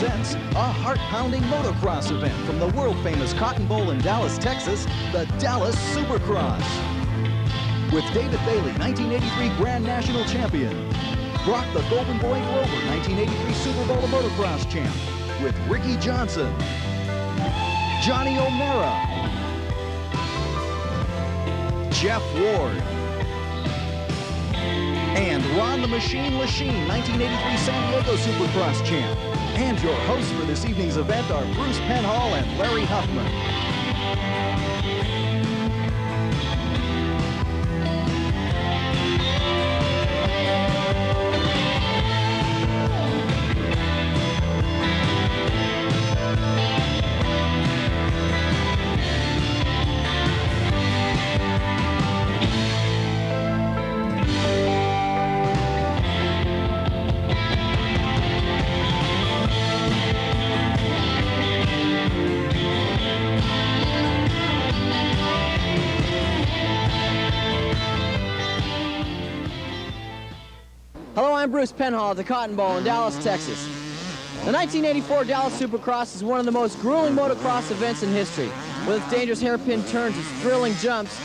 presents a heart-pounding motocross event from the world-famous Cotton Bowl in Dallas, Texas, the Dallas Supercross. With David Bailey, 1983 Grand National Champion. Brock the Golden Boy Glover, 1983 Super Bowl of Motocross champ. With Ricky Johnson, Johnny O'Mara, Jeff Ward, and Ron the Machine Lachine, 1983 San Diego Supercross champ. And your hosts for this evening's event are Bruce Penhall and Larry Huffman. Hello, I'm Bruce Penhall at the Cotton Bowl in Dallas, Texas. The 1984 Dallas Supercross is one of the most grueling motocross events in history. With its dangerous hairpin turns, its thrilling jumps,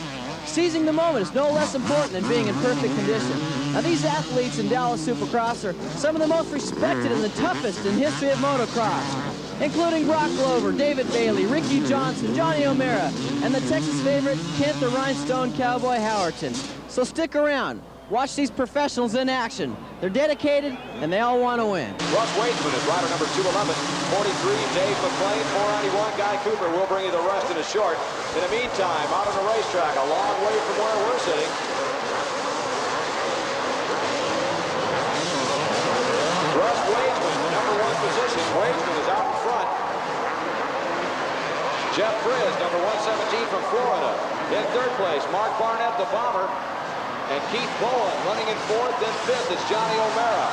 seizing the moment is no less important than being in perfect condition. Now, these athletes in Dallas Supercross are some of the most respected and the toughest in history of motocross, including Brock Glover, David Bailey, Ricky Johnson, Johnny O'Mara, and the Texas favorite, Kent the Rhinestone Cowboy Howerton. So stick around. Watch these professionals in action. They're dedicated, and they all want to win. Russ Waitsman is rider number 211. 43, Dave McClain. 491, Guy Cooper. We'll bring you the rest in a short. In the meantime, out on the racetrack, a long way from where we're sitting. Russ Waitsman, the number 1 position. Waitsman is out in front. Jeff Frizz, number 117 from Florida. In 3rd place, Mark Barnett, the bomber. And Keith Bowen running in 4th, then 5th is Johnny O'Mara.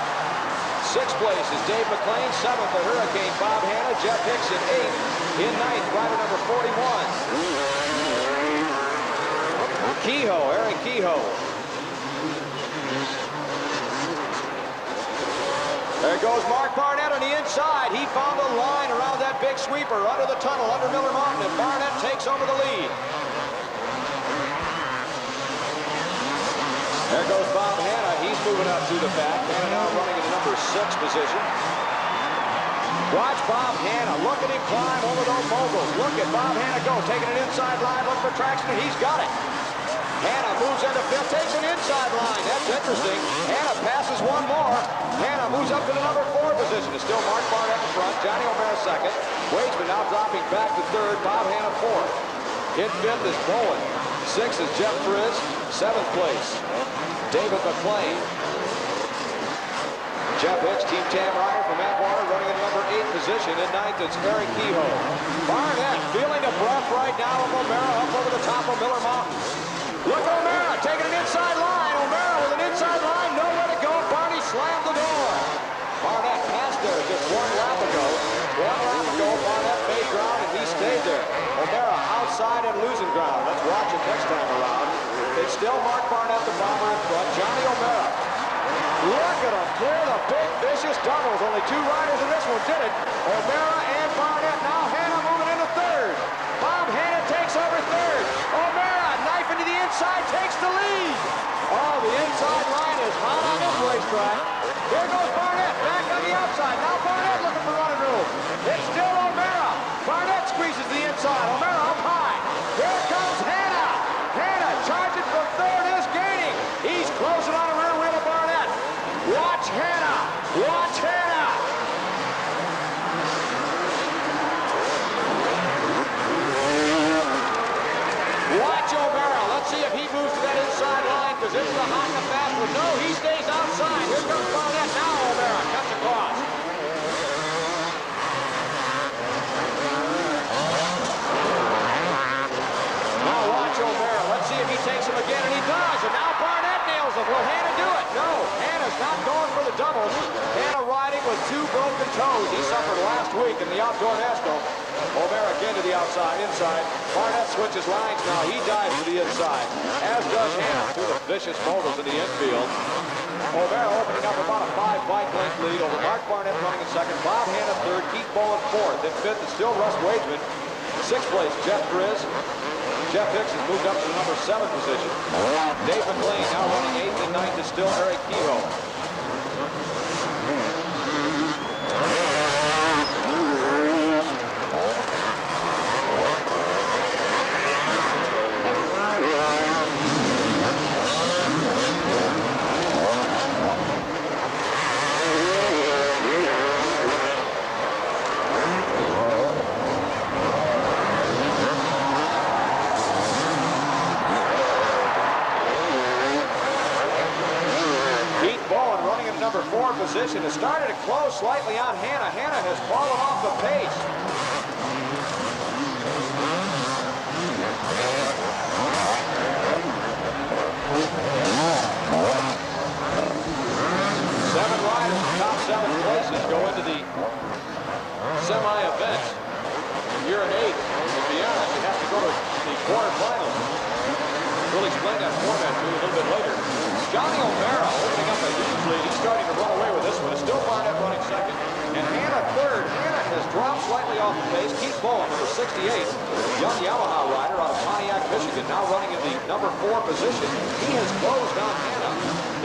6th place is Dave McClain. 7th, the Hurricane, Bob Hanna. Jeff Hicks in 8th. In 9th, rider number 41. Kehoe, Eric Kehoe. There goes Mark Barnett on the inside. He found a line around that big sweeper under the tunnel, under Miller Mountain, and Barnett takes over the lead. There goes Bob Hanna. He's moving up to the back. Hanna now running in the number 6 position. Watch Bob Hanna. Look at him climb over those moguls. Look at Bob Hanna go. Taking an inside line. Look for traction, and he's got it. Hanna moves into 5th. Takes an inside line. That's interesting. Hanna passes one more. Hanna moves up to the number 4 position. It's still Mark Barnett in front. Johnny O'Mara 2nd. Waitsman now dropping back to 3rd. Bob Hanna 4th. In 5th is Bowen. 6th is Jeff Frizz. 7th place, David McClain. Jeff Hicks, Team Tam rider from Atwater, running in number 8 position. In 9th, it's Eric Kehoe. Barnett feeling the breath right now of O'Mara up over the top of Miller Mountain. Look, O'Mara taking an inside line. O'Mara with an inside line, nowhere to go. Barney slammed the door. Barnett passed there just 1 lap ago. 1 lap ago, Barnett made ground and he stayed there. O'Mara outside and losing ground. Let's watch it next time around. It's still Mark Barnett, the bomber in front. Johnny O'Mara. Look at him clear the big vicious doubles. Only 2 riders in this one did it. O'Mara and Barnett. Now Hanna moving into 3rd. Bob Hanna takes over 3rd. O'Mara knife into the inside, takes the lead. Oh, the inside line is hot on this racetrack. Here goes Barnett back on the outside. Now Barnett looking for running room. It's still O'Mara. Barnett squeezes the inside. O'Mara up high. Here comes Hanna. Hanna charging from 3rd is gaining. He's closing on the rear wheel of Barnett. Watch Hanna. Watch Hanna. Watch O'Mara. Let's see if he moves to that inside line because it's the hot and the fast one. No, he stays outside. Here comes Barnett. Now O'Mara cuts across. Now watch O'Mara. Let's see if he takes him again, and he does. And now Barnett nails him. Will Hanna do it? No. Hanna's not going for the doubles. Hanna riding with 2 broken toes. He suffered last week in the outdoor national. O'Mara again to the outside, inside. Barnett switches lines now. He dives to the inside, as does Hanna. 2 of the vicious moguls in the infield. O'Mara opening up about a 5-bike length lead over Mark Barnett running in second. Bob Hanna third. Keith Bowen fourth. In fifth is still Russ Wageman. Sixth place, Jeff Frizz. Jeff Hicks has moved up to the number 7 position. Dave McLean now running 8th, and 9th is still Eric Kehoe. Number 4 position has started to close slightly on Hanna. Hanna has fallen off the pace. Seven riders in the top 7 places go into the semi-events. You're an 8th. To be honest, you have to go to the quarterfinals. We'll explain that format to you a little bit later. Johnny O'Mara opening up a huge lead. He's starting to run away with this one. It's still Barnett running second. And Hanna third. Hanna has dropped slightly off the pace. Keith Bowen, number 68, young Yamaha rider out of Pontiac, Michigan, now running in the number 4 position. He has closed on Hanna.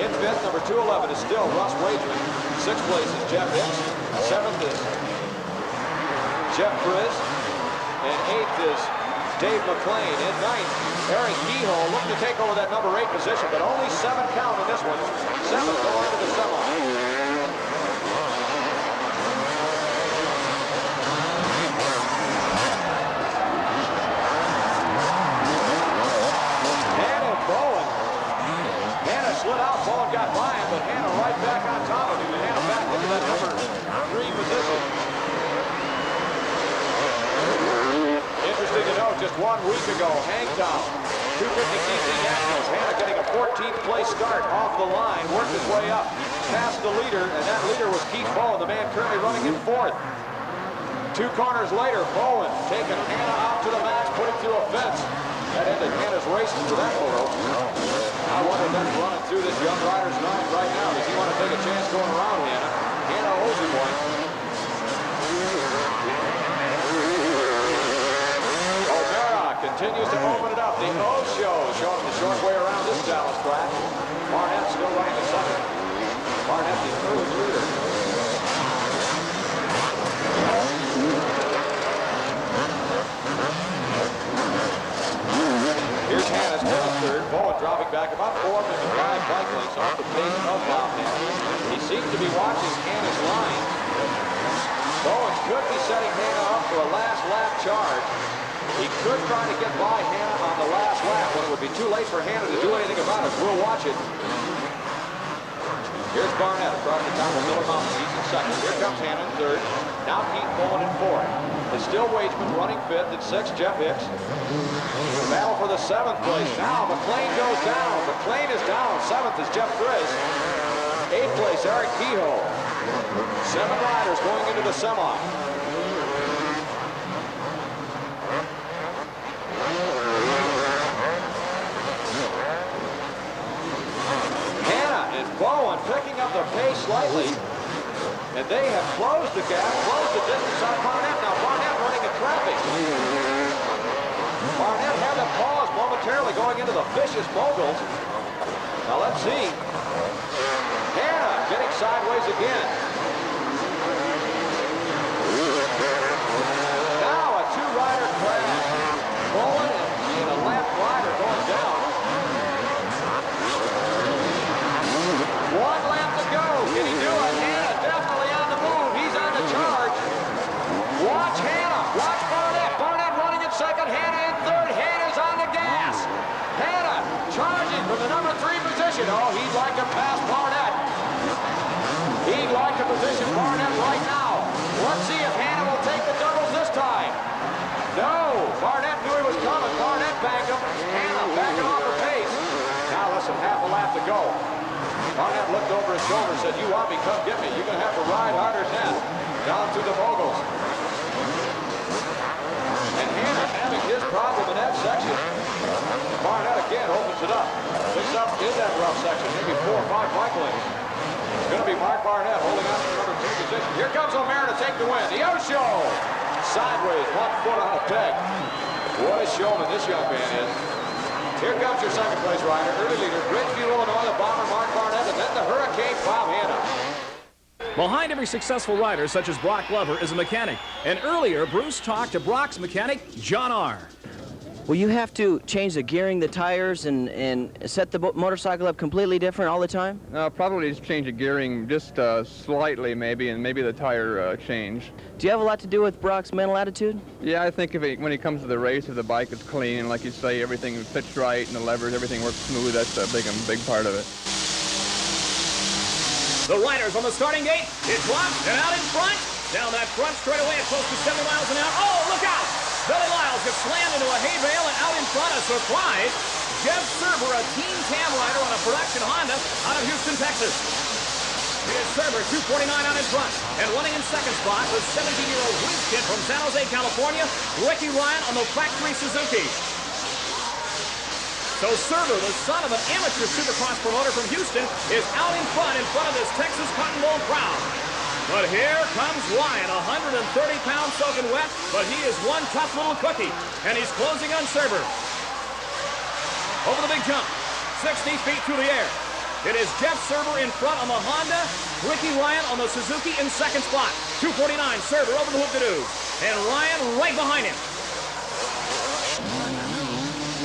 In fifth, number 211 is still Russ Wageman. Sixth place is Jeff Hicks. Seventh is Jeff Frizz. And eighth is Dave McLean. In ninth, Eric Kehoe looking to take over that number 8 position, but only 7 count in this one. 7 going into the semi. Hanna and Bowen. Hanna slid out, Bowen got by him, but Hanna right back on top of him, and Hanna back into that number 3 position. Interesting to note, just 1 week ago, Hangtown, 250cc Nationals, Hanna getting a 14th place start off the line, worked his way up past the leader, and that leader was Keith Bowen, the man currently running in 4th. 2 corners later, Bowen taking Hanna out to the max, putting through a fence. That ended Hanna's racing for that photo. I wonder if that's running through this young rider's mind right now. Does he want to take a chance going around Hanna? Hanna owes him one. Continues to open it up. The O show showing the short way around this Dallas track. Barnett still running the second. Barnett the early leader. Here's Hanna's down third. Bowen dropping back about 4 maybe 5 bike lengths off the pace of Bob Hanna. He seems to be watching Hanna's line. Bowen could be setting Hanna up for a last lap charge. He could try to get by Hanna on the last lap, but it would be too late for Hanna to do anything about it. We'll watch it. Here's Barnett across the top of Miller Mountain. He's in second. Here comes Hanna in third. Now Keith Bowen in 4th. It's still Wageman running 5th. At 6th, Jeff Hicks. Battle for the 7th place. Now McLean goes down. McLean is down. 7th is Jeff Frizz. 8th place, Eric Kehoe. 7 riders going into the semi. Bowen picking up the pace slightly, and they have closed the gap, closed the distance on Barnett. Now Barnett running in traffic. Barnett had to pause momentarily going into the vicious moguls. Now let's see. Hanna getting sideways again. Now a 2-rider crash. Bowen and a left rider going down. 1 lap to go. Can he do it? Hanna definitely on the move. He's on the charge. Watch Hanna. Watch Barnett. Barnett running in second. Hanna in third. Hanna's on the gas. Hanna charging from the number 3 position. Oh, he'd like to pass Barnett. He'd like to position Barnett right now. Let's see if Hanna will take the doubles this time. No. Barnett knew he was coming. Barnett backed him. Hanna backing off the pace. Now less than half a lap to go. Barnett looked over his shoulder and said, "You want me, come get me. You're going to have to ride harder than that." Down through the moguls. And Hanna having his problem in that section. Barnett again opens opens it up. Picks up in that rough section, maybe 4 or 5 bike lanes. It's going to be Mark Barnett holding on to number 2 position. Here comes O'Mara to take the win. The Osho! Sideways, 1 foot on a peg. What a showman this young man is. Here comes your second place rider, early leader, Bridgeview, Illinois, the bomber Mark Barnett, and then the Hurricane Bob Hanna. Behind every successful rider, such as Brock Glover, is a mechanic. And earlier, Bruce talked to Brock's mechanic, John R. Well, you have to change the gearing, the tires, and set the motorcycle up completely different all the time? Probably just change the gearing just slightly, maybe, and maybe the tire change. Do you have a lot to do with Brock's mental attitude? Yeah, I think when he comes to the race, if the bike is clean, and like you say, everything fits right, and the levers, everything works smooth, that's a big part of it. The riders on the starting gate. It drops and out in front. Down that front straightaway at close to 70 miles an hour. Oh, look out! Billy Lyles gets slammed into a hay bale, and out in front, a surprise. Jeff Serber, a Team Tam rider on a production Honda out of Houston, Texas. Here's Serber, 249 out in front. And running in second spot was 17-year-old whiz kid from San Jose, California, Ricky Ryan on the factory Suzuki. So Serber, the son of an amateur Supercross promoter from Houston, is out in front of this Texas Cotton Bowl crowd. But here comes Ryan, 130-pound soaking wet, but he is one tough little cookie, and he's closing on Serber. Over the big jump, 60 feet through the air. It is Jeff Serber in front on the Honda, Ricky Ryan on the Suzuki in second spot. 249, Serber over the hoop-de-doo, and Ryan right behind him.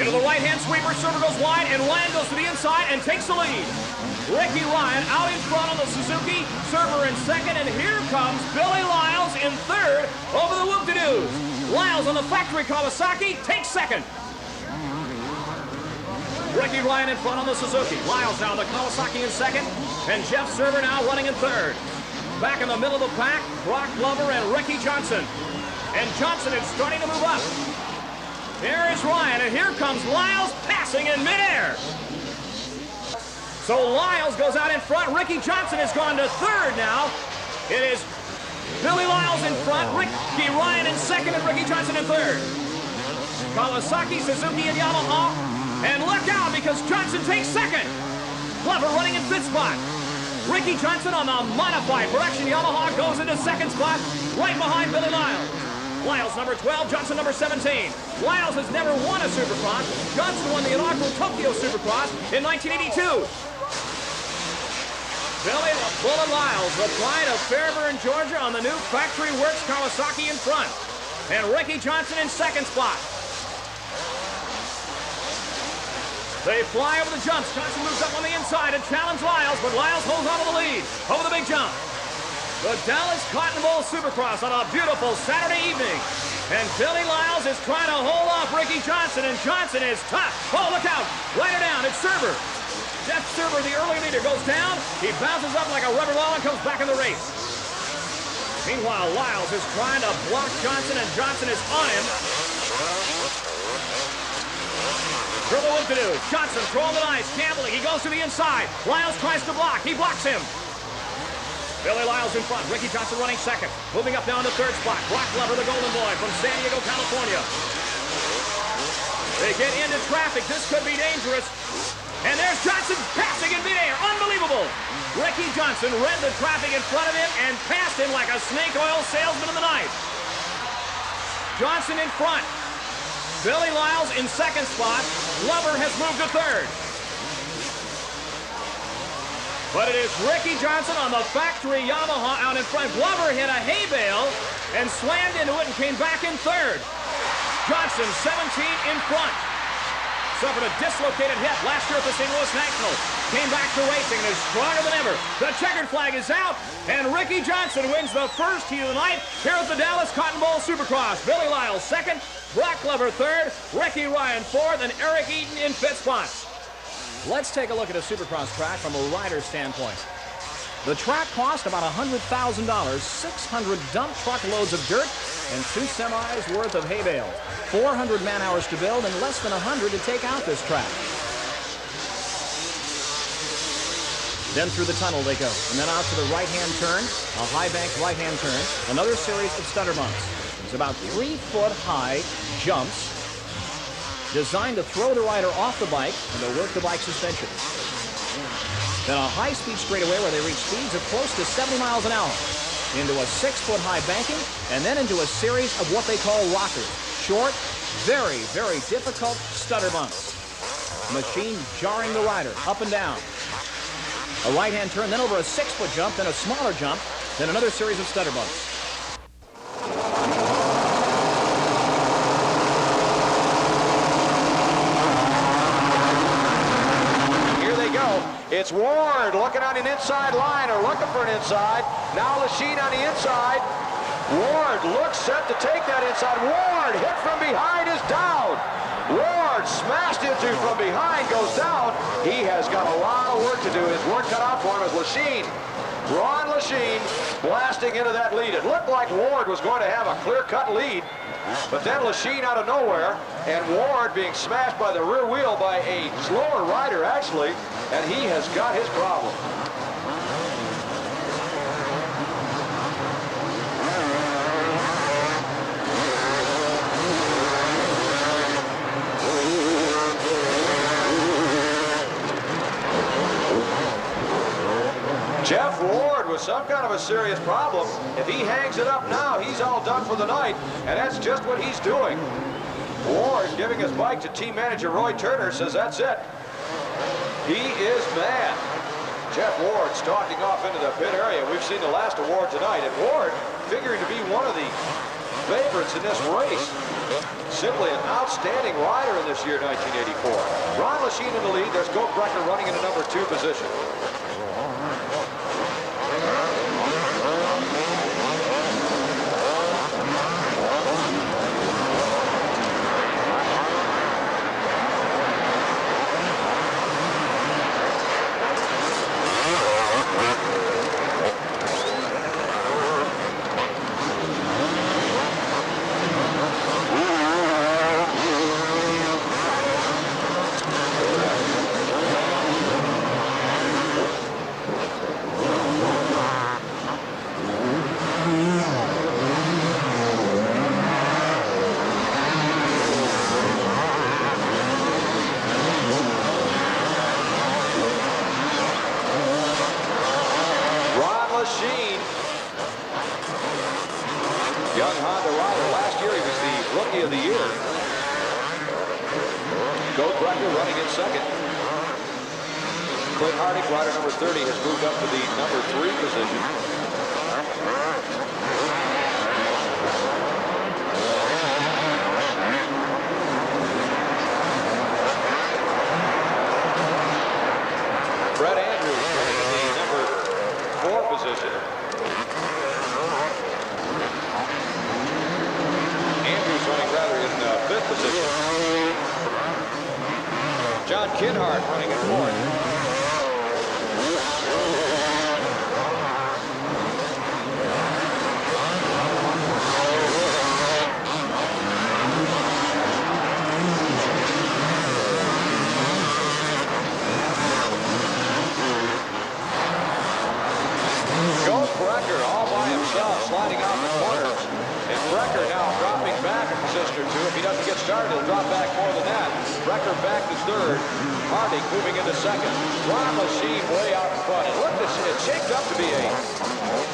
Into the right-hand sweeper, Serber goes wide, and Ryan goes to the inside and takes the lead. Ricky Ryan out in front on the Suzuki, Serber in second, and here comes Billy Lyles in third over the whoop-de-doos. Lyles on the factory Kawasaki takes second. Ricky Ryan in front on the Suzuki. Lyles now on the Kawasaki in second, and Jeff Serber now running in third. Back in the middle of the pack, Brock Glover and Ricky Johnson. And Johnson is starting to move up. There is Ryan, and here comes Lyles passing in midair. So Lyles goes out in front. Ricky Johnson has gone to third now. It is Billy Lyles in front, Ricky Ryan in second, and Ricky Johnson in third. Kawasaki, Suzuki, and Yamaha. And look out, because Johnson takes second. Glover running in fifth spot. Ricky Johnson on the modified production Yamaha goes into second spot, right behind Billy Lyles. Lyles number 12, Johnson number 17. Lyles has never won a Supercross. Johnson won the inaugural Tokyo Supercross in 1982. Billy the Bullet Lyles, the pride of Fairburn, Georgia, on the new Factory Works Kawasaki in front. And Ricky Johnson in second spot. They fly over the jumps. Johnson moves up on the inside and challenges Lyles, but Lyles holds on to the lead over the big jump. The Dallas Cotton Bowl Supercross on a beautiful Saturday evening. And Billy Lyles is trying to hold off Ricky Johnson, and Johnson is tough. Oh, look out. Right her down. It's Serber. Jeff Serber, the early leader, goes down. He bounces up like a rubber ball and comes back in the race. Meanwhile, Lyles is trying to block Johnson, and Johnson is on him. Through the whoop-de-doo. Johnson throwing the ice, gambling. He goes to the inside. Lyles tries to block. He blocks him. Billy Lyles in front. Ricky Johnson running second. Moving up now in the third spot. Brock Glover, the Golden Boy from San Diego, California. They get into traffic. This could be dangerous. And there's Johnson passing in midair. Unbelievable. Ricky Johnson read the traffic in front of him and passed him like a snake oil salesman in the night. Johnson in front. Billy Lyles in second spot. Glover has moved to third. But it is Ricky Johnson on the factory Yamaha out in front. Glover hit a hay bale and slammed into it and came back in third. Johnson, 17 in front. Suffered a dislocated hip last year at the St. Louis National. Came back to racing and is stronger than ever. The checkered flag is out, and Ricky Johnson wins the first heat of the night here at the Dallas Cotton Bowl Supercross. Billy Lyles second, Brock Glover third, Ricky Ryan fourth, and Eric Eaton in fifth spot. Let's take a look at a Supercross track from a rider's standpoint. The track cost about $100,000, 600 dump truck loads of dirt, and 2 semis worth of hay bales. 400 man-hours to build and less than 100 to take out this track. Then through the tunnel they go, and then out to the right-hand turn, a high bank right-hand turn, another series of stutter bumps. It's about 3-foot high jumps. designed to throw the rider off the bike and to work the bike suspension. Then a high-speed straightaway where they reach speeds of close to 70 miles an hour, into a 6-foot-high banking, and then into a series of what they call rockers. Short, very, very difficult stutter bumps. Machine jarring the rider up and down. A right-hand turn, then over a 6-foot jump, then a smaller jump, then another series of stutter bumps. It's Ward looking on an inside line, or looking for an inside. Now Lachine on the inside. Ward looks set to take that inside. Ward hit from behind is down. Ward smashed into from behind, goes down. He has got a lot of work to do. His work cut out for him as Lachine. Ron Lachine blasting into that lead. It looked like Ward was going to have a clear-cut lead, but then Lachine out of nowhere, and Ward being smashed by the rear wheel by a slower rider, actually, and he has got his problem. Jeff Ward with some kind of a serious problem. If he hangs it up now, he's all done for the night, and that's just what he's doing. Ward giving his bike to team manager Roy Turner, says that's it. He is mad. Jeff Ward stalking off into the pit area. We've seen the last of Ward tonight, and Ward figuring to be one of the favorites in this race. Simply an outstanding rider in this year, 1984. Ron Lachine in the lead. There's Goat Brecker running in the number 2 position. Young Honda rider. Last year he was the Rookie of the Year. Goat Brecker running in second. Clint Hardy, rider number 30, has moved up to the number 3 position. Brett Andrews running in the number 4 position. Andrews running rather in 5th position. John Kidhart running in 4th. Sliding off the corners, and Brecker now dropping back a position or 2. If he doesn't get started, he'll drop back more than that. Brecker back to 3rd. Harding moving into 2nd. Ron Lachine way out in front. And look, it shaped up to be a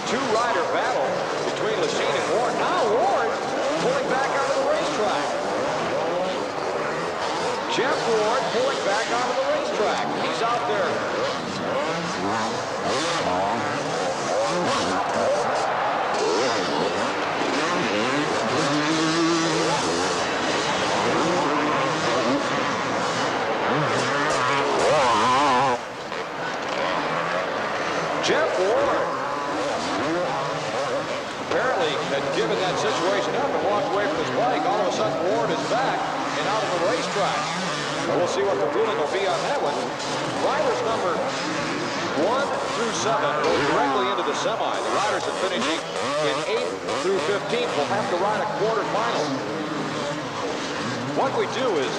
2-rider battle between Lachine and Ward. Now Ward pulling back onto the racetrack. Jeff Ward pulling back onto the racetrack. He's out there. Jeff Ward apparently had given that situation up and walked away from his bike. All of a sudden, Ward is back and out of the racetrack. So we'll see what the ruling will be on that one. Riders number 1 through 7 go directly into the semi. The riders are finishing in 8th through 15th will have to ride a quarterfinal. What we do is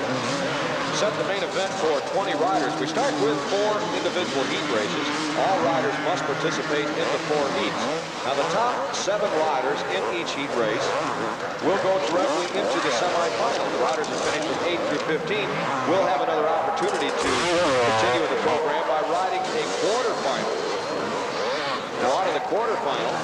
set the main event for 20 riders. We start with 4 individual heat races. All riders must participate in the 4 heats. Now, the top 7 riders in each heat race will go directly into the semifinal. The riders who finish from 8 through 15 will have another opportunity to continue with the program by riding a quarterfinal. Now, on to the quarterfinal,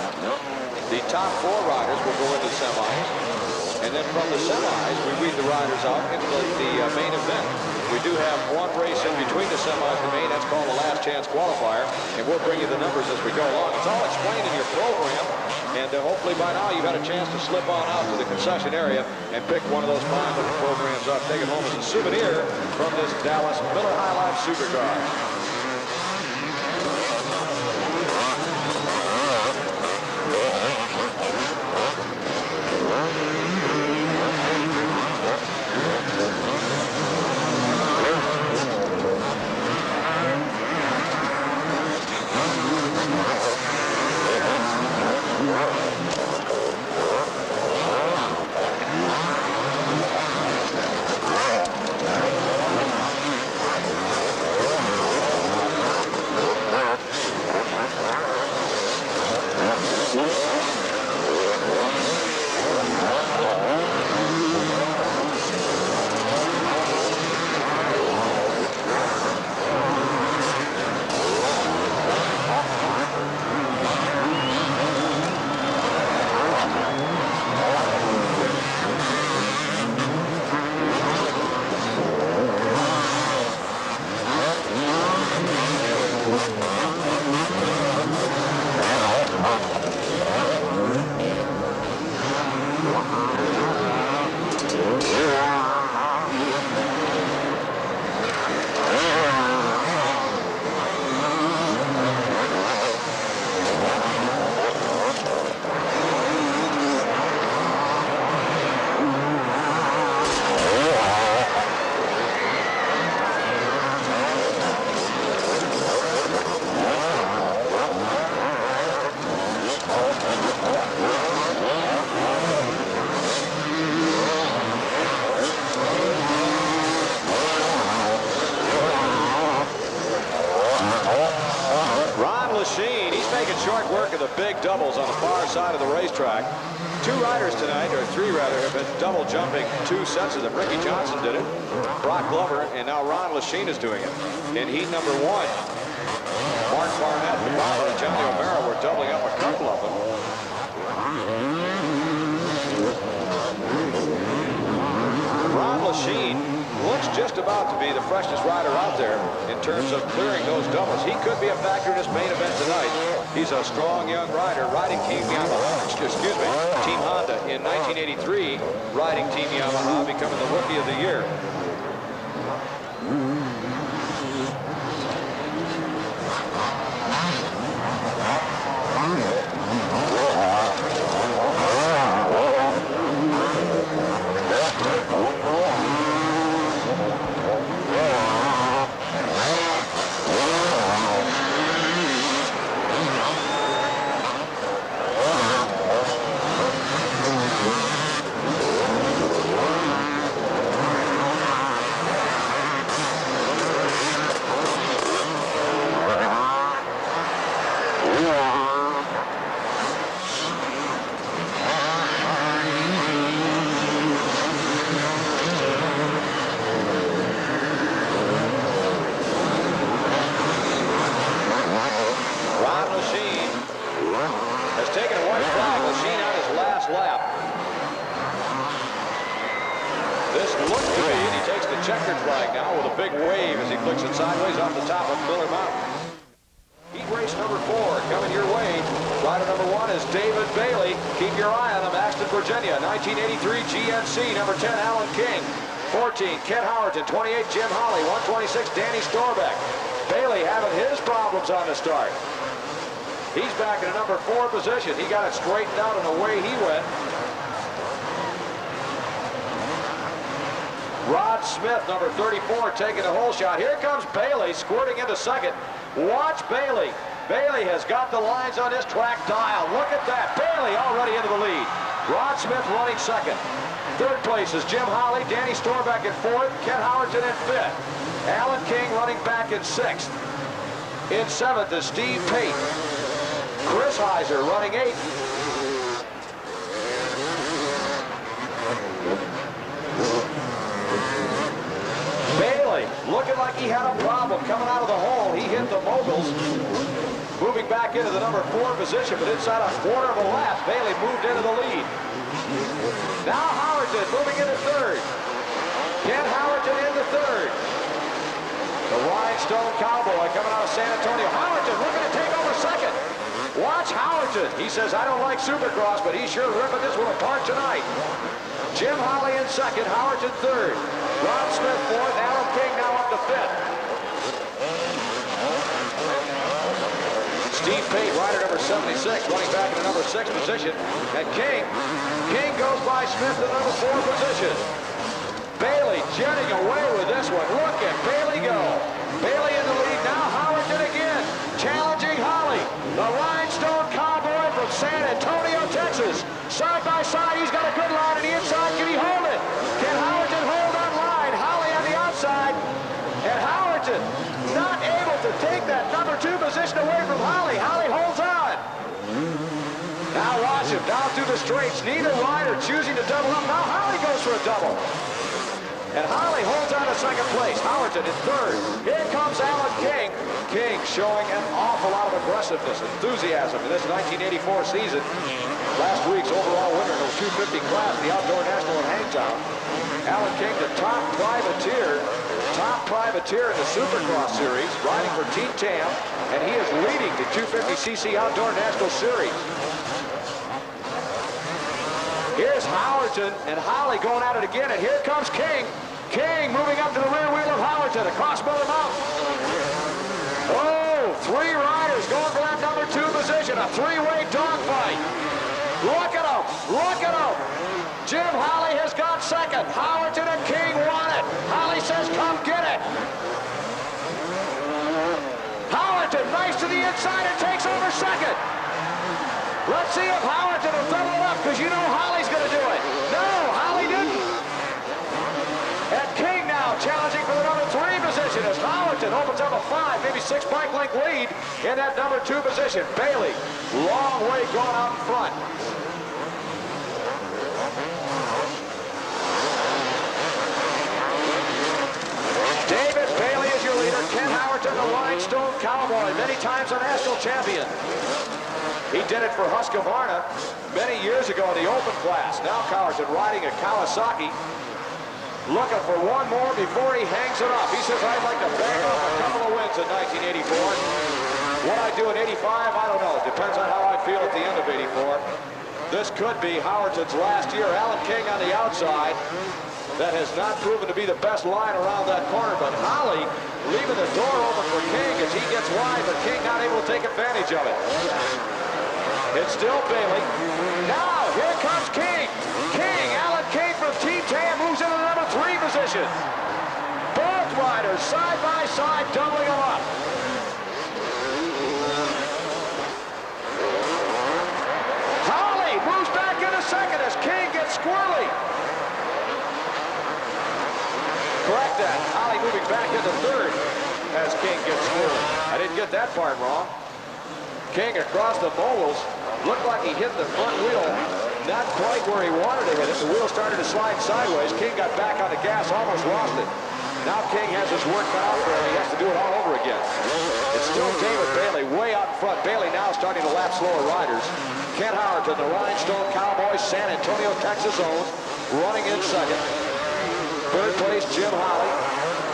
the top 4 riders will go into semis. And then from the semis, we weed the riders out into the main event. We do have 1 race in between the semis and the main. That's called the last chance qualifier. And we'll bring you the numbers as we go along. It's all explained in your program. And hopefully by now you've had a chance to slip on out to the concession area and pick one of those fine little programs up. Take it home as a souvenir from this Dallas Miller High Life Supercross. Short work of the big doubles on the far side of the racetrack. 2 riders tonight, or 3 rather, have been double jumping 2 sets of them. Ricky Johnson did it, Brock Glover, and now Ron Lachine is doing it. In heat number 1, Mark Barnett, the Bauer, and Johnny O'Mara were doubling up a couple of them. Ron Lachine looks just about to be the freshest rider out there in terms of clearing those doubles. He could be a factor in this main event tonight. He's a strong young rider riding Team Yamaha, Team Honda in 1983, riding Team Yamaha, becoming the Rookie of the Year. Checkered flag now with a big wave as he flicks it sideways off the top of Miller Mountain. Heat race number 4 coming your way. Rider number 1 is David Bailey. Keep your eye on him, Axton, Virginia. 1983 GNC, number 10, Alan King. 14, Kent Howerton. 28, Jim Holly. 126, Danny Storbeck. Bailey having his problems on the start. He's back in a number 4 position. He got it straightened out and away he went. Rod Smith, number 34, taking a hole shot. Here comes Bailey, squirting into second. Watch Bailey. Bailey has got the lines on this track dialed. Look at that. Bailey already into the lead. Rod Smith running second. Third place is Jim Holly, Danny Storbeck in fourth, Ken Howerton in fifth. Alan King running back in sixth. In seventh is Steve Pate. Chris Heiser running eighth. Bailey looking like he had a problem coming out of the hole. He hit the moguls. Moving back into the number 4 position, but inside a quarter of a lap, Bailey moved into the lead. Now Howerton moving into third. Ken Howerton into third. The Rhinestone Cowboy coming out of San Antonio. Howerton looking to take over second. Watch Howerton. He says, I don't like Supercross, but he's sure ripping this one apart tonight. Jim Holly in second, Howerton third. Ron Smith fourth, Alan King now up to fifth. Steve Pate, rider number 76, running back in the number 6 position. And King goes by Smith in the number 4 position. Bailey jetting away with this one. Look at Bailey go. Bailey in the lead, now Howerton again. Challenging Holly. The Rhinestone Cowboy from San Antonio, Texas. Side by side, he's got a good line on the inside. Can he hold it? Can Howerton hold on line? Holly on the outside. And Howerton not able to take that number 2 position away from Holly. Holly holds on. Now watch him down through the straights. Neither rider choosing to double up. Now Holly goes for a double. And Holly holds on to second place. Howerton in third. Here comes Alan King. King showing an awful lot of aggressiveness, enthusiasm in this 1984 season. Last week's overall winner in the 250 class, the Outdoor National in Hangtown. Alan King, the top privateer in the Supercross series, riding for Team Tam, and he is leading the 250cc Outdoor National Series. Here's Howerton and Holly going at it again, and here comes King. King moving up to the rear wheel of Howerton across Miller Mountain. Oh, 3 riders going for that number 2 position, a 3-way dogfight. Look at him, look at him. Jim Holly has got second. Howerton and King won it. Holly says, come get it. Howerton nice to the inside and takes over second. Let's see if Howerton will double it up, because you know Holly's going to do it. No, Holly didn't. And King now challenging for the number 3 position as Howerton opens up a 5, maybe 6 bike length lead in that number 2 position. Bailey, long way gone out in front. David Bailey is your leader. Ken Howerton, the Rhinestone Cowboy, many times a national champion. He did it for Husqvarna many years ago in the open class. Now Howerton riding a Kawasaki, looking for one more before he hangs it up. He says, I'd like to bang off a couple of wins in 1984. What I do in 85, I don't know. Depends on how I feel at the end of 84. This could be Howerton's last year. Alan King on the outside. That has not proven to be the best line around that corner, but Holly leaving the door open for King as he gets wide, but King not able to take advantage of it. It's still Bailey. Now, here comes King. King, Alan King from Team Tam moves into the number 3 position. Both riders side by side, doubling them up. Holly moves back into second as King gets squirrely. Correct that. Holly moving back into third as King gets squirrely. I didn't get that part wrong. King across the moguls. Looked like he hit the front wheel, not quite where he wanted to hit it. The wheel started to slide sideways. King got back on the gas, almost lost it. Now King has his work cut out for him. He has to do it all over again. It's still David Bailey way out in front. Bailey now starting to lap slower riders. Ken Howerton, the Rhinestone Cowboys, San Antonio, Texas owned, running in second. Third place, Jim Holly.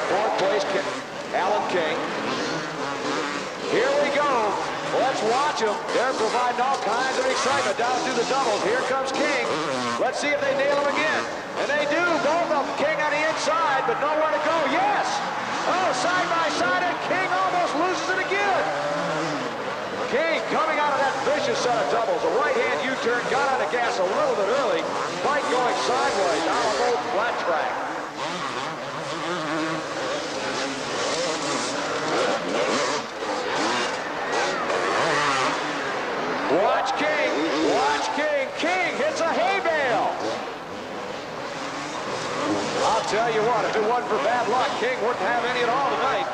Fourth place, Alan King. Here we go. Let's watch them. They're providing all kinds of excitement down through the doubles. Here comes King. Let's see if they nail him again. And they do. Both of them. King on the inside, but nowhere to go. Yes! Oh, side by side, and King almost loses it again. King coming out of that vicious set of doubles. A right-hand U-turn, got on the gas a little bit early. Bike going sideways down a low flat track. Watch King. Watch King. King hits a hay bale. tell you what, if it wasn't for bad luck, King wouldn't have any at all tonight.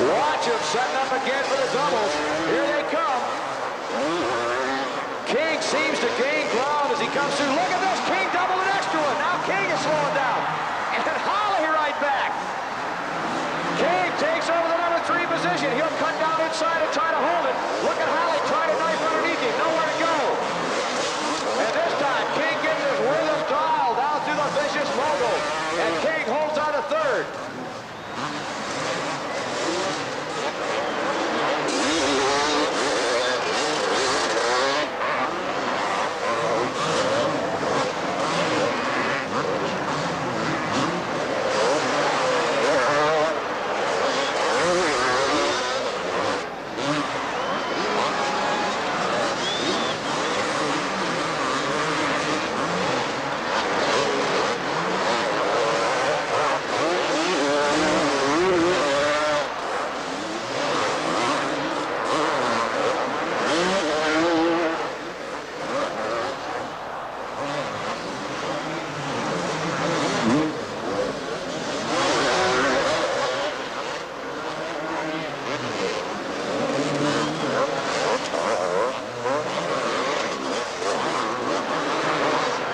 Watch him setting up again for the doubles. Here they come. King seems to gain ground as he comes through. Look at this, King double an extra one. Now King is slowing down. And Holly right back. King takes over the number 3 position. He'll cut down inside and try to hold it. Look at Holly trying to knife underneath him. Nowhere to go. And this time, King gets his rhythm dialed down through the vicious mogul. And King holds on to 3rd.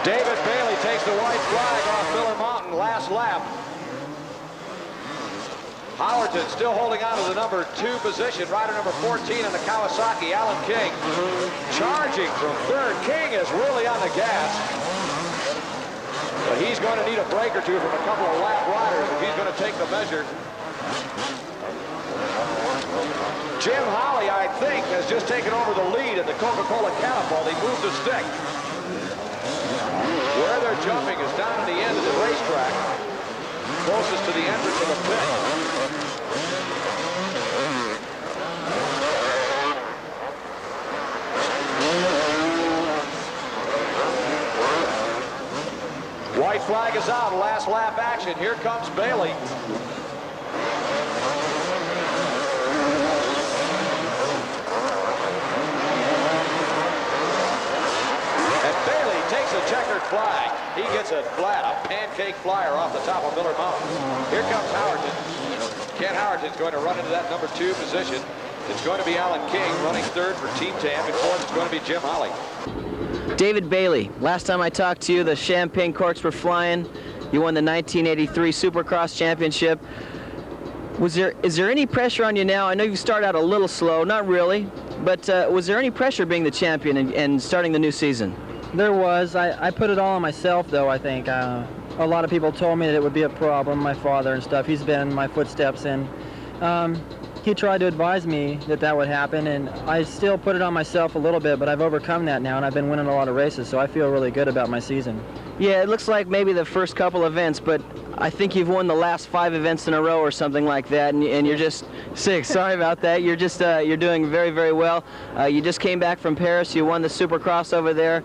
David Bailey takes the white flag off Miller Mountain last lap. Howerton still holding on to the number 2 position. Rider number 14 in the Kawasaki, Alan King. Charging from 3rd. King is really on the gas. But he's going to need a break or two from a couple of lap riders if he's going to take the measure. Jim Holly, I think, has just taken over the lead in the Coca-Cola catapult. He moved the stick. Where they're jumping is down at the end of the racetrack, closest to the entrance of the pit. White flag is out, last lap action. Here comes Bailey. Takes a checkered flag. He gets a flat, a pancake flyer off the top of Miller Mountain. Here comes Howerton. Ken Howerton's going to run into that number 2 position. It's going to be Alan King running 3rd for Team Tam. And 4th, it's going to be Jim Holly. David Bailey, last time I talked to you, the champagne corks were flying. You won the 1983 Supercross Championship. Is there any pressure on you now? I know you started out a little slow, not really, but was there any pressure being the champion and starting the new season? There was. I put it all on myself, though, I think. A lot of people told me that it would be a problem, my father and stuff. He's been in my footsteps, and he tried to advise me that that would happen, and I still put it on myself a little bit, but I've overcome that now, and I've been winning a lot of races, so I feel really good about my season. Yeah, it looks like maybe the first couple events, but I think you've won the last 5 events in a row or something like that, and you're just 6. Sorry about that. You're just you're doing very, very well. You just came back from Paris. You won the Supercross over there.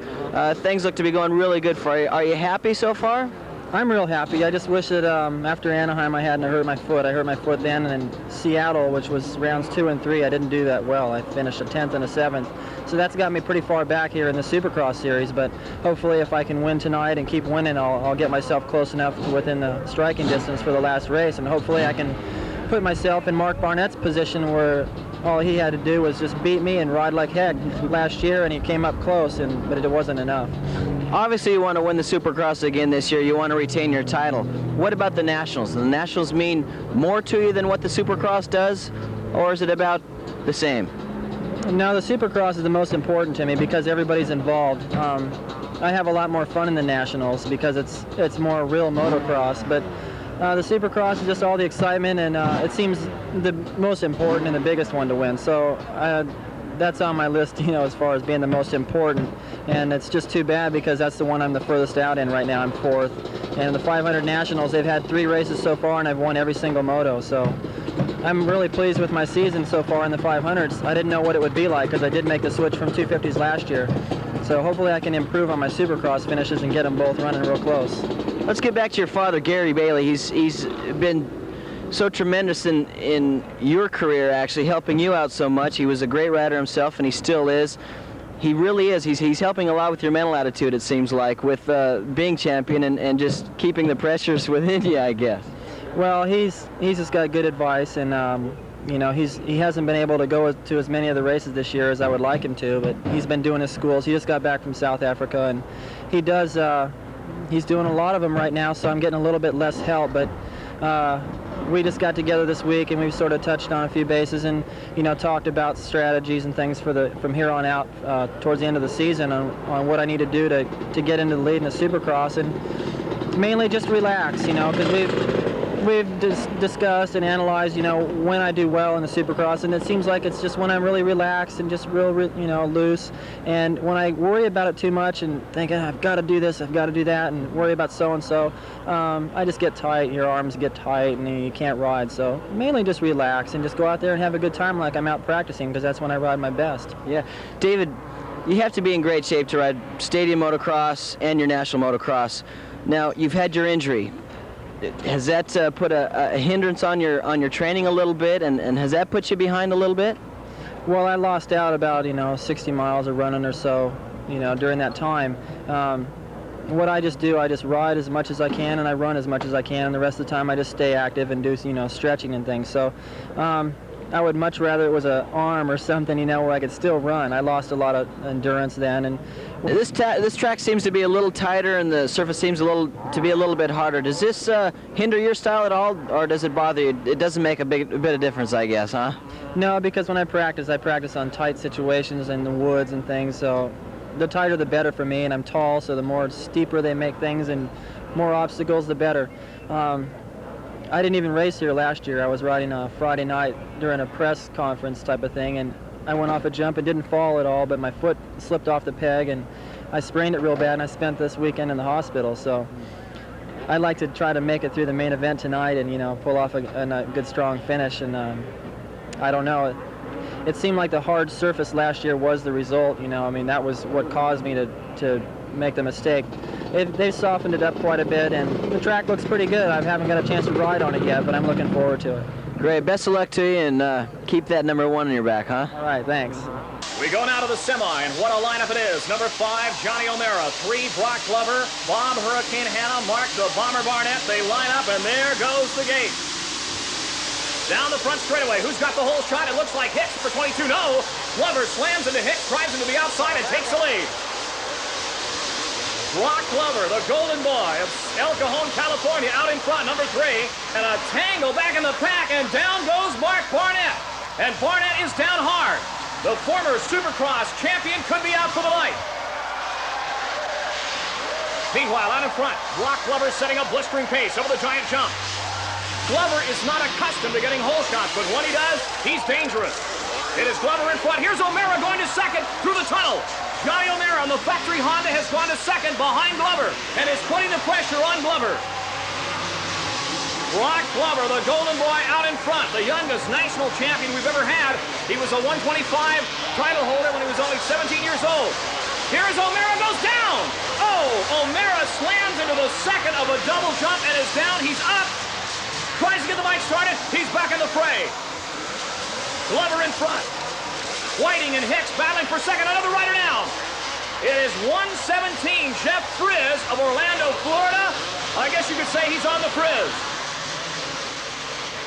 Things look to be going really good for you. Are you happy so far? I'm real happy. I just wish that after Anaheim I hadn't hurt my foot. I hurt my foot then, and in Seattle, which was rounds 2 and 3, I didn't do that well. I finished a 10th and a 7th. So that's got me pretty far back here in the Supercross series, but hopefully if I can win tonight and keep winning, I'll get myself close enough to within the striking distance for the last race, and hopefully I can put myself in Mark Barnett's position where all he had to do was just beat me and ride like heck last year, and he came up close, but it wasn't enough. Obviously you want to win the Supercross again this year. You want to retain your title. What about the Nationals? Do the Nationals mean more to you than what the Supercross does, or is it about the same? No, the Supercross is the most important to me because everybody's involved. I have a lot more fun in the Nationals because it's more real motocross, but the Supercross is just all the excitement, and it seems the most important and the biggest one to win. So that's on my list, as far as being the most important. And it's just too bad because that's the one I'm the furthest out in right now. I'm 4th. And the 500 Nationals, they've had 3 races so far, and I've won every single moto. So I'm really pleased with my season so far in the 500s. I didn't know what it would be like because I did make the switch from 250s last year. So hopefully I can improve on my Supercross finishes and get them both running real close. Let's get back to your father, Gary Bailey. He's been so tremendous in your career, actually, helping you out so much. He was a great rider himself, and he still is. He really is. He's helping a lot with your mental attitude, it seems like, with being champion and just keeping the pressures within you, I guess. Well, he's just got good advice, and you know, he hasn't been able to go to as many of the races this year as I would like him to, but he's been doing his schools. He just got back from South Africa, and he does. He's doing a lot of them right now, so I'm getting a little bit less help, but. We just got together this week and we've sort of touched on a few bases and, you know, talked about strategies and things for from here on out towards the end of the season on what I need to do to get into the lead in the Supercross, and mainly just relax, you know, because we've discussed and analyzed, you know, when I do well in the Supercross, and it seems like it's just when I'm really relaxed and just real, you know, loose. And when I worry about it too much and think, I've got to do this, I've got to do that, and worry about so-and-so, I just get tight. Your arms get tight and you can't ride. So mainly just relax and just go out there and have a good time like I'm out practicing, because that's when I ride my best. Yeah. David, you have to be in great shape to ride stadium motocross and your national motocross. Now, you've had your injury. Has that put a hindrance on your training a little bit, and has that put you behind a little bit? Well, I lost out about, you know, 60 miles of running or so, you know, during that time. What I just do, I just ride as much as I can and I run as much as I can, and the rest of the time I just stay active and do, you know, stretching and things. So I would much rather it was an arm or something, you know, where I could still run. I lost a lot of endurance then. And this track seems to be a little tighter and the surface seems to be a little bit harder. Does this hinder your style at all, or does it bother you? It doesn't make a bit of difference, I guess, huh? No, because when I practice on tight situations in the woods and things, so the tighter the better for me, and I'm tall, so the more steeper they make things and more obstacles, the better. I didn't even race here last year. I was riding a Friday night during a press conference type of thing, and I went off a jump and didn't fall at all, but my foot slipped off the peg and I sprained it real bad, and I spent this weekend in the hospital. So I'd like to try to make it through the main event tonight and, you know, pull off a good strong finish. And I don't know. It seemed like the hard surface last year was the result, you know. I mean, that was what caused me to make the mistake. They've softened it up quite a bit, and the track looks pretty good. I haven't got a chance to ride on it yet, but I'm looking forward to it. Great. Best of luck to you, and keep that number 1 in your back, huh? All right, thanks. We go now to the semi, and what a lineup it is. Number 5, Johnny O'Mara. 3, Brock Glover. Bob Hurricane Hanna. Mark the Bomber Barnett. They line up, and there goes the gate. Down the front straightaway. Who's got the whole shot? It looks like Hicks for 22. No. Glover slams into Hicks, drives into the outside, and takes the lead. Brock Glover, the golden boy of El Cajon, California, out in front, number 3. And a tangle back in the pack, and down goes Mark Barnett. And Barnett is down hard. The former Supercross champion could be out for the night. Meanwhile, out in front, Brock Glover setting a blistering pace over the giant jump. Glover is not accustomed to getting hole shots, but when he does, he's dangerous. It is Glover in front. Here's O'Mara going to second through the tunnel. Johnny O'Mara on the factory Honda has gone to second behind Glover and is putting the pressure on Glover. Brock Glover, the golden boy, out in front, the youngest national champion we've ever had. He was a 125 title holder when he was only 17 years old. Here's O'Mara, goes down. Oh, O'Mara slams into the second of a double jump and is down. He's up. Tries to get the bike started. He's back in the fray. Glover in front. Whiting and Hicks battling for second. Another rider down. It is 117, Jeff Frizz of Orlando, Florida. I guess you could say he's on the frizz.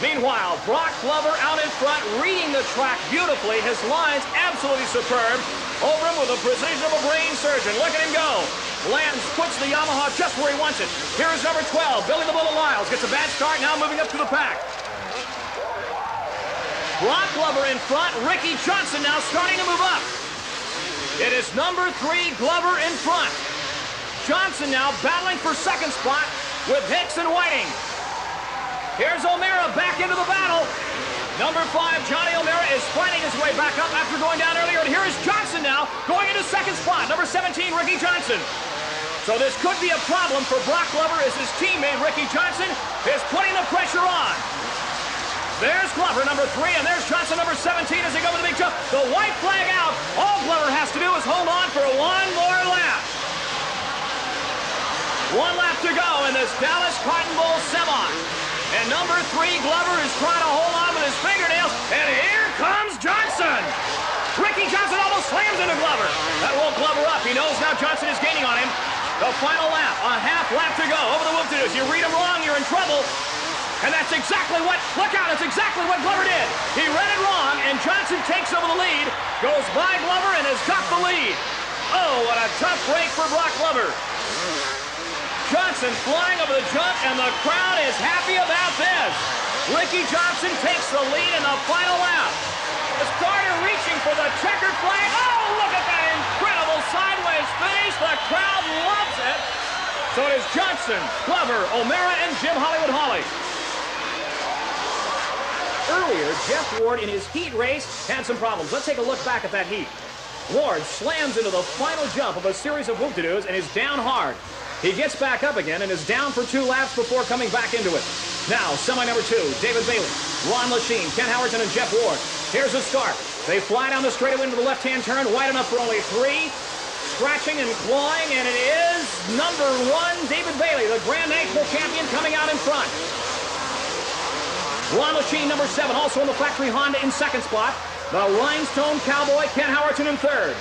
Meanwhile, Brock Glover out in front, reading the track beautifully. His lines absolutely superb. Over him with the precision of a brain surgeon. Look at him go. Lands, puts the Yamaha just where he wants it. Here's number 12, Billy the Bullet Lyles. Gets a bad start, now moving up to the pack. Brock Glover in front, Ricky Johnson now starting to move up. It is number 3, Glover in front. Johnson now battling for second spot with Hicks and Whiting. Here's O'Mara back into the battle. Number 5, Johnny O'Mara is fighting his way back up after going down earlier. And here is Johnson now going into second spot. Number 17, Ricky Johnson. So this could be a problem for Brock Glover as his teammate, Ricky Johnson, is putting the pressure on. There's Glover, number 3, and there's Johnson, number 17, as they go with the big jump. The white flag out. All Glover has to do is hold on for one more lap. 1 lap lap to go in this Dallas Cotton Bowl semi. And number 3, Glover, is trying to hold on with his fingernails. And here comes Johnson. Ricky Johnson almost slams into Glover. That won't Glover up. He knows now Johnson is gaining on him. The final lap, a half lap to go over the whoop-de-doos. You read him wrong, you're in trouble. And that's exactly what, look out, that's exactly what Glover did. He read it wrong, and Johnson takes over the lead, goes by Glover, and has got the lead. Oh, what a tough break for Brock Glover. Johnson flying over the jump, and the crowd is happy about this. Ricky Johnson takes the lead in the final lap. The starter reaching for the checkered flag. Oh, look at that incredible sideways finish. The crowd loves it. So it is Johnson, Glover, O'Mara, and Jim Hollywood Hawley. Earlier, Jeff Ward in his heat race had some problems. Let's take a look back at that heat. Ward slams into the final jump of a series of whoop-de-doos and is down hard. He gets back up again and is down for 2 laps before coming back into it. Now, semi number 2, David Bailey, Ron Lachine, Ken Howerton, and Jeff Ward. Here's the start. They fly down the straightaway into the left-hand turn, wide enough for only 3. Scratching and clawing, and it is number 1, David Bailey, the Grand National champion, coming out in front. Ron Lachine, number 7, also in the factory Honda in second spot. The Rhinestone Cowboy, Ken Howerton, in third.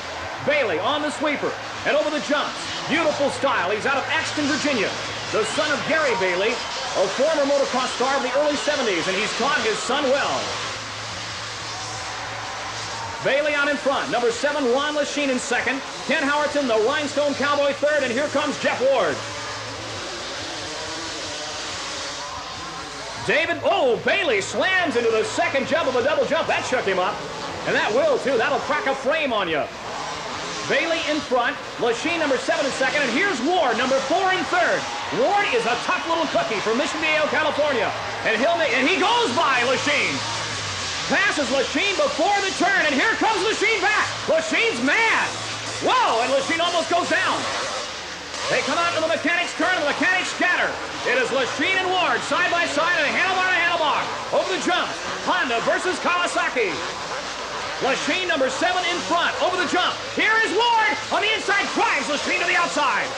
Bailey on the sweeper and over the jumps. Beautiful style. He's out of Exton, Virginia. The son of Gary Bailey, a former motocross star of the early 70s, and he's taught his son well. Bailey out in front. Number 7, Ron Lachine in second. Ken Howerton, the Rhinestone Cowboy, third, and here comes Jeff Ward. Bailey slams into the second jump of a double jump. That shook him up, and that will, too. That'll crack a frame on you. Bailey in front, Lachine number 7 in second, and here's Ward, number 4 in third. Ward is a tough little cookie from Mission Viejo, California, and he goes by Lachine. Passes Lachine before the turn, and here comes Lachine back. Lachine's mad. Whoa, and Lachine almost goes down. They come out to the mechanics' turn, and the mechanics scatter. It is Lachine and Ward side by side, and handlebar to handlebar. Over the jump, Honda versus Kawasaki. Lachine number 7 in front, over the jump. Here is Ward on the inside, drives Lachine to the outside.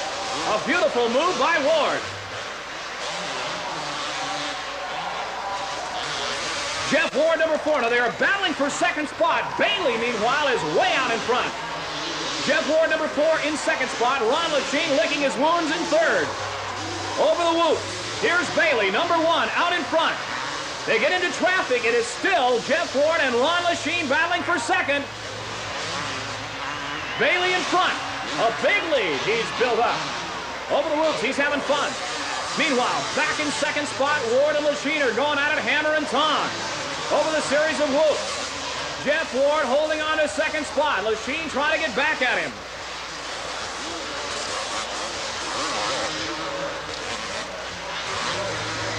A beautiful move by Ward. Jeff Ward number 4. Now they are battling for second spot. Bailey, meanwhile, is way out in front. Jeff Ward number 4 in second spot. Ron Lachine licking his wounds in third. Over the whoop. Here's Bailey, number 1, out in front. They get into traffic. It is still Jeff Ward and Ron Lachine battling for second. Bailey in front. A big lead he's built up. Over the whoops, he's having fun. Meanwhile, back in second spot, Ward and Lachine are going at it hammer and tong. Over the series of whoops. Jeff Ward holding on to second spot. Lachine trying to get back at him.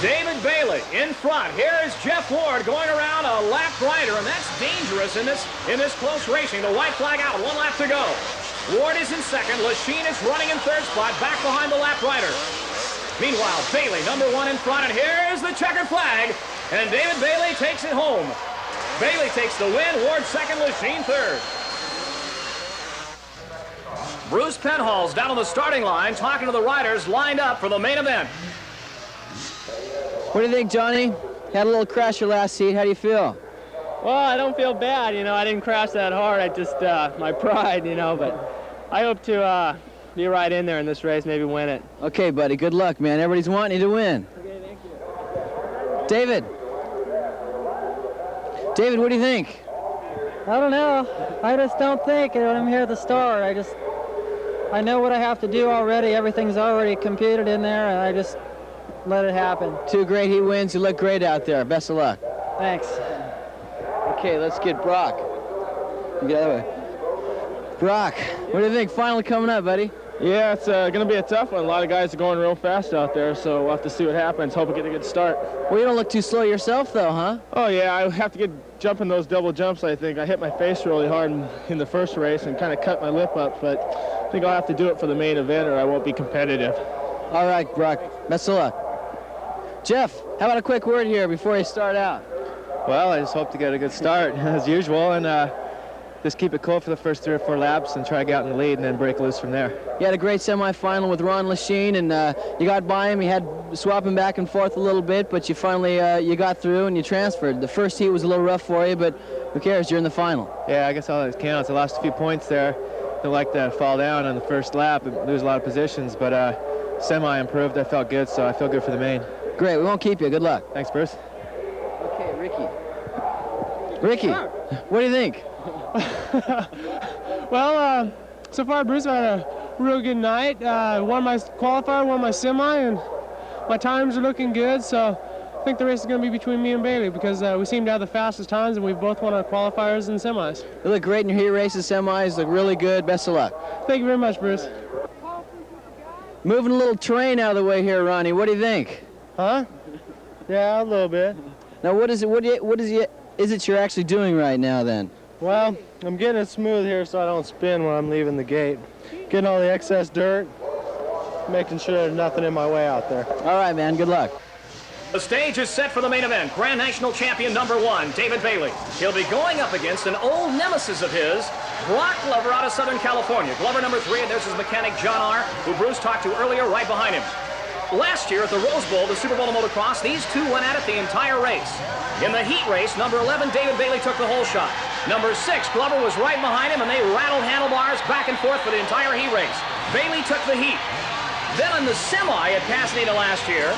David Bailey in front. Here is Jeff Ward going around a lap rider, and that's dangerous in this close racing. The white flag out, 1 lap to go. Ward is in second. Lachine is running in third spot, back behind the lap rider. Meanwhile, Bailey, number 1 in front, and here's the checkered flag, and David Bailey takes it home. Bailey takes the win. Ward second, Lachine third. Bruce Penhall's down on the starting line, talking to the riders lined up for the main event. What do you think, Johnny? Had a little crash your last heat. How do you feel? Well, I don't feel bad, you know. I didn't crash that hard. I just, my pride, you know, but I hope to be right in there in this race, maybe win it. Okay, buddy. Good luck, man. Everybody's wanting you to win. Okay, thank you. David. David, what do you think? I don't know. I just don't think when I'm here at the start. I know what I have to do already. Everything's already computed in there, and I just let it happen. 2 great heat wins. You look great out there. Best of luck. Thanks. Okay, let's get Brock. Get out of the way. Brock, what do you think? Final coming up, buddy. Yeah, it's going to be a tough one. A lot of guys are going real fast out there, so we'll have to see what happens. Hope we get a good start. Well, you don't look too slow yourself, though, huh? Oh, yeah, I have to get jumping those double jumps, I think. I hit my face really hard in the first race and kind of cut my lip up, but I think I'll have to do it for the main event or I won't be competitive. All right, Brock. Best of luck. Jeff, how about a quick word here before you start out? Well, I just hope to get a good start, as usual, and just keep it cool for the first 3 or 4 laps and try to get out in the lead and then break loose from there. You had a great semifinal with Ron Lachine, and you got by him. You had swapping back and forth a little bit, but you finally you got through and you transferred. The first heat was a little rough for you, but who cares? You're in the final. Yeah, I guess all that counts. I lost a few points there. Don't like to fall down on the first lap and lose a lot of positions, but semi improved. I felt good, so I feel good for the main. Great. We won't keep you. Good luck. Thanks, Bruce. Okay, Ricky. Ricky, what do you think? Well, so far, Bruce, I had a real good night. Won my qualifier, won my semi, and my times are looking good. So I think the race is going to be between me and Bailey because we seem to have the fastest times, and we've both won our qualifiers and semis. You look great in your heat races, semis. Look really good. Best of luck. Thank you very much, Bruce. Moving a little terrain out of the way here, Ronnie. What do you think? Huh? Yeah, a little bit. Now, what is it you're actually doing right now, then? Well, I'm getting it smooth here so I don't spin when I'm leaving the gate. Getting all the excess dirt, making sure there's nothing in my way out there. All right, man. Good luck. The stage is set for the main event. Grand National Champion #1, David Bailey. He'll be going up against an old nemesis of his, Brock Glover out of Southern California. Glover #3, and there's his mechanic, John R., who Bruce talked to earlier, right behind him. Last year at the Rose Bowl, the Super Bowl of motocross, these two went at it the entire race. In the heat race, #11, David Bailey took the whole shot. #6, Glover was right behind him, and they rattled handlebars back and forth for the entire heat race. Bailey took the heat. Then in the semi at Pasadena last year,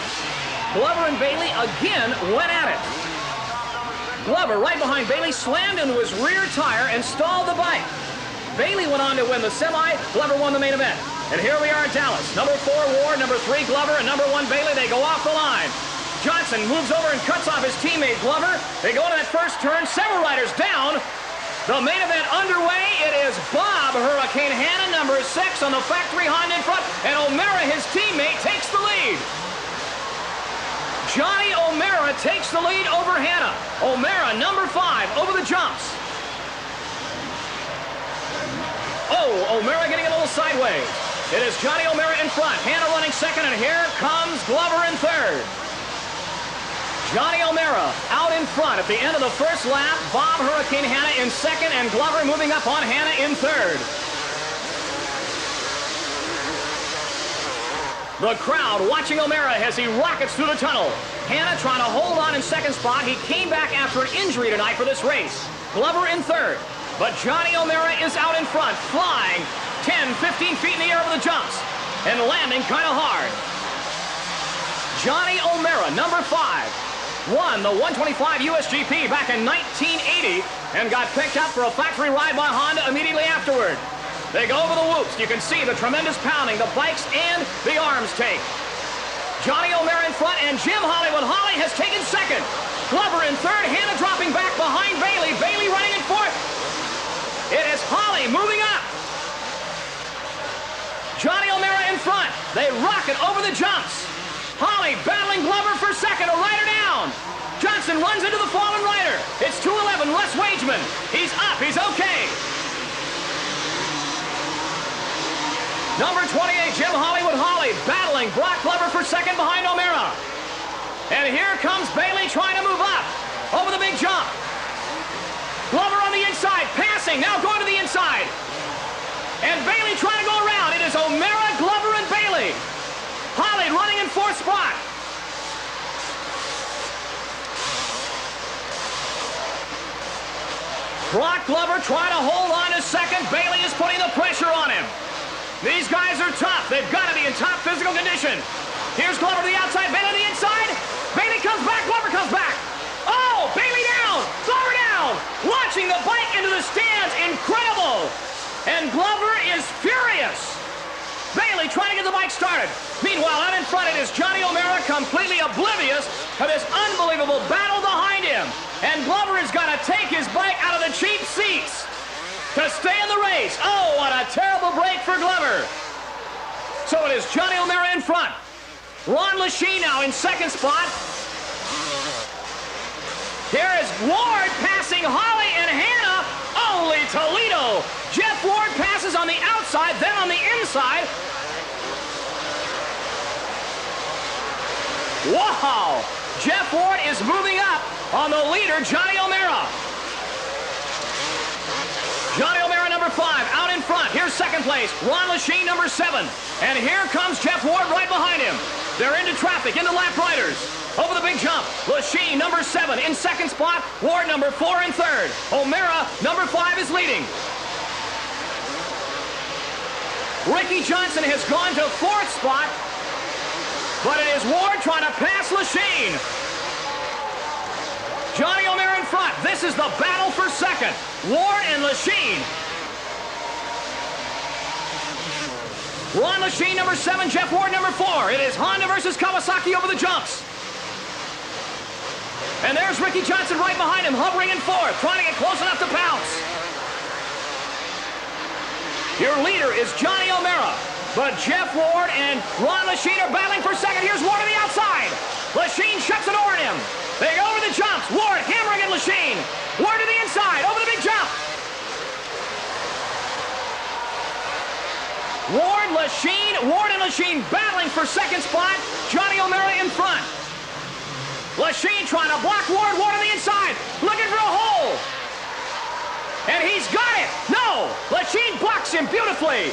Glover and Bailey again went at it. Glover, right behind Bailey, slammed into his rear tire and stalled the bike. Bailey went on to win the semi. Glover won the main event. And here we are at Dallas. #4, Ward, #3, Glover, and #1, Bailey. They go off the line. Johnson moves over and cuts off his teammate, Glover. They go into that first turn. Several riders down. The main event underway. It is Bob Hurricane Hanna, #6, on the factory Honda in front. And O'Mara, his teammate, takes the lead. Johnny O'Mara takes the lead over Hanna. O'Mara, #5, over the jumps. Oh, O'Mara getting a little sideways. It is Johnny O'Mara in front. Hanna running second, and here comes Glover in third. Johnny O'Mara out in front at the end of the first lap. Bob Hurricane Hanna in second, and Glover moving up on Hanna in third. The crowd watching O'Mara as he rockets through the tunnel. Hanna trying to hold on in second spot. He came back after an injury tonight for this race. Glover in third. But Johnny O'Mara is out in front, flying 10, 15 feet in the air over the jumps and landing kind of hard. Johnny O'Mara, #5, won the 125 USGP back in 1980 and got picked up for a factory ride by Honda immediately afterward. They go over the whoops. You can see the tremendous pounding the bikes and the arms take. Johnny O'Mara in front, and Jim Hollywood Holly has taken second. Glover in third, Hanna dropping back behind Bailey. Bailey running in fourth. It is Holly moving up. Johnny O'Mara in front. They rocket over the jumps. Holly battling Glover for second, a rider down. Johnson runs into the fallen rider. It's 211, Les Wageman. He's up, he's okay. #28, Jim Hollywood Holly battling Brock Glover for second behind O'Mara. And here comes Bailey trying to move up over the big jump. Glover on the inside, passing, now going to the inside. And Bailey trying to go around. It is O'Mara, Glover, and Bailey. Holly running in fourth spot. Brock Glover trying to hold on to second. Bailey is putting the pressure on him. These guys are tough. They've got to be in top physical condition. Here's Glover to the outside, Bailey to the inside. Bailey comes back, Glover comes back. Oh, Bailey down, Glover down. Launching the bike into the stands, incredible. And Glover is furious. Bailey trying to get the bike started. Meanwhile, out in front it is Johnny O'Mara, completely oblivious of this unbelievable battle behind him. And Glover has got to take his bike out of the cheap seats to stay in the race. Oh, what a terrible break for Glover. So it is Johnny O'Mara in front. Ron Lachine now in second spot. Here is Ward passing Holly and Hanna. Only Toledo. Jeff Ward passes on the outside, then on the inside. Wow! Jeff Ward is moving up on the leader, Johnny O'Mara. 5 out in front. Here's second place, Ron Lachine, number 7. And here comes Jeff Ward right behind him. They're into traffic, into lap riders. Over the big jump, Lachine, number 7, in second spot. Ward, number 4, in third. O'Mara, number 5, is leading. Ricky Johnson has gone to 4th spot, but it is Ward trying to pass Lachine. Johnny O'Mara in front. This is the battle for second. Ward and Lachine. Ron Lachine, number 7, Jeff Ward, number 4. It is Honda versus Kawasaki over the jumps. And there's Ricky Johnson right behind him, hovering in 4th, trying to get close enough to pounce. Your leader is Johnny O'Mara, but Jeff Ward and Ron Lachine are battling for second. Here's Ward on the outside. Lachine shuts the door on him. They go over the jumps. Ward hammering at Lachine. Ward to the inside, over the big jump. Ward and Lachine battling for second spot. Johnny O'Mara in front. Lachine trying to block Ward. Ward on the inside, looking for a hole. And he's got it. No, Lachine blocks him beautifully.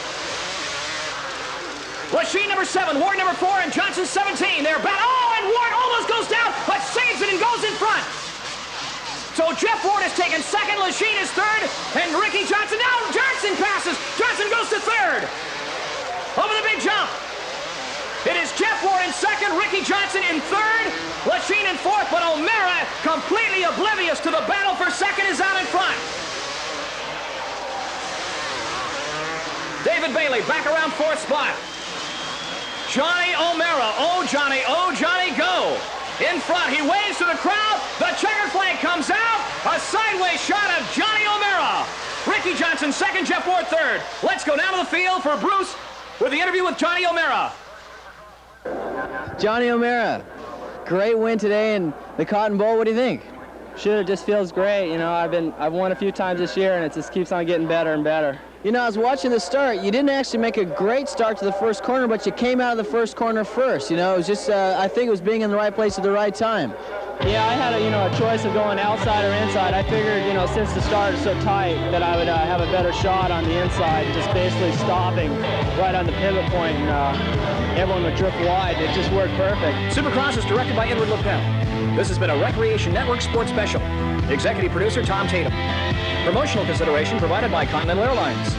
Lachine, number 7, Ward, number 4, and Johnson, 17. They're back. Oh, and Ward almost goes down, but saves it and goes in front. So Jeff Ward has taken second, Lachine is third, and Ricky Johnson, now Johnson passes. Johnson goes to third. Over the big jump. It is Jeff Ward in second, Ricky Johnson in third, Lachine in 4th, but O'Mara, completely oblivious to the battle for second, is out in front. David Bailey back around 4th spot. Johnny O'Mara, oh Johnny, go. In front, he waves to the crowd. The checkered flag comes out. A sideways shot of Johnny O'Mara. Ricky Johnson second, Jeff Ward third. Let's go down to the field for Bruce with the interview with Johnny O'Mara. Johnny O'Mara, great win today in the Cotton Bowl. What do you think? Sure, it just feels great. You know, I've won a few times this year, and it just keeps on getting better and better. You know, I was watching the start. You didn't actually make a great start to the first corner, but you came out of the first corner first. You know, it was just, I think it was being in the right place at the right time. Yeah, I had a choice of going outside or inside. I figured, since the start is so tight, that I would have a better shot on the inside, just basically stopping right on the pivot point, and everyone would drift wide. It just worked perfect. Supercross is directed by Edward Lapel. This has been a Recreation Network Sports Special. Executive producer Tom Tatum. Promotional consideration provided by Continental Airlines.